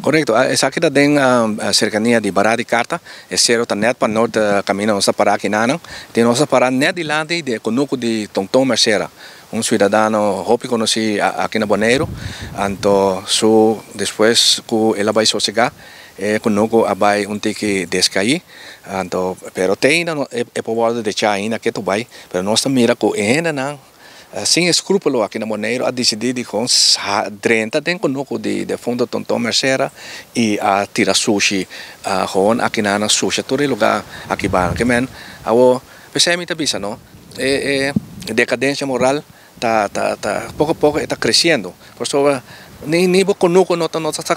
Correcto, esa aqui tem a cercania de Barra de Carta, é certo tá net para norte caminho nossa para aqui nanang, tem nossa para net dilante de conuco de Tonton Mercera, cidadano hopi conheci aqui na Bonaire, então depois que ela vai sossegar, conuco abai tiki descair, então pero tem ainda é por volta de chá ainda que tu vai, pero nós mira que ainda não sem escrúpulo aqui na Bonaire a decidir de com 30 tem conosco de fundo Tonton Mercera e a tira sushi com aqui na sushi todo lugar aqui ba que men ao percebe tá bisa não decadência moral tá pouco a pouco está crescendo por isso nem vou conosco não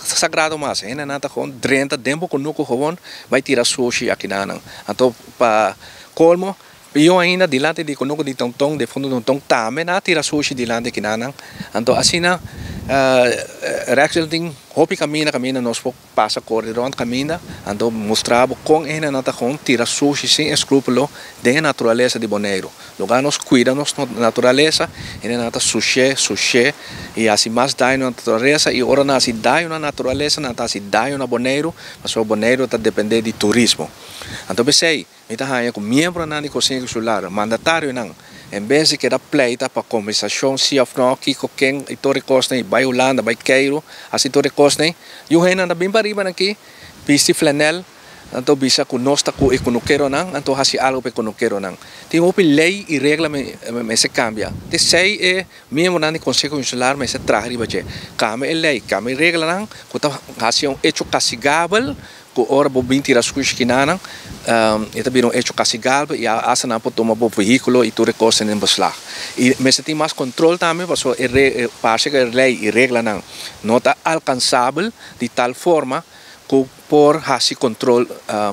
sagrado mais ainda nada com 30 tempo conosco com vai tirar sushi aqui na então para colmo eu ainda dilante de conosco de Tonton de fundo Tonton também na tira sushi dilante que nanang então assim na reacting hopi camina nós passa corredor camina então mostrava com ainda nada com tira sushi sem escrúpulo da natureza de Bonaire lugar nós cuidamos natureza ainda nada sushi e assim mais daí na natureza e ora na cidade na natureza na cidade na Bonaire mas o Bonaire está depender de turismo então pensei ita hanya com membro na ni Conselho Insular mandatário não em vez de que da pleita para conversação se afno que quem e Torre Costa e vai Holanda vai Cairo assim Torre Costa e o reina da bem pariba aqui piste flanel então bisa com nós tá com econoquero não então hasi algo para econoquero não tem uma lei e regra me se cambia te sei é membro na ni Conselho Insular mas se traga riba je cambia lei cambia regra não que tá hasi um hecho castigável que ora bo 20 rascunhos que nanang eta viram hecho castigável e a asa não pode tomar o veículo e tudo coisa em beslag e mas tem mais controle também porque parece que a lei e regra não está alcançável de tal forma que por esse controle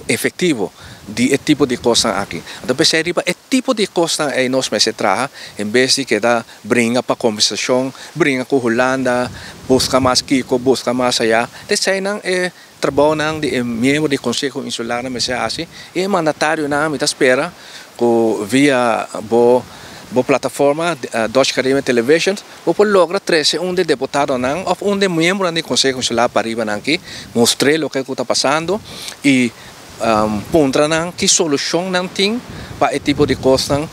efetivo de tipo de coisa aqui. Então percebe é tipo de coisa é nós me se traga em vez de que dá brinca para conversação, brinca com Holanda, busca mais Kiko, busca mais allá. Desse não é trabalho não de membro do Conselho Insular me se assim e mandatário não me espera que via bo plataforma Dutch Academy Television por logra 13 de deputado não ou de membro do Conselho Insular para ir aqui mostrar o que está passando e pontra não que solução não tem para esse tipo de coisa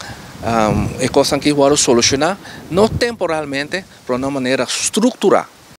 coisa que vão solucionar não temporalmente, mas de uma maneira estrutural.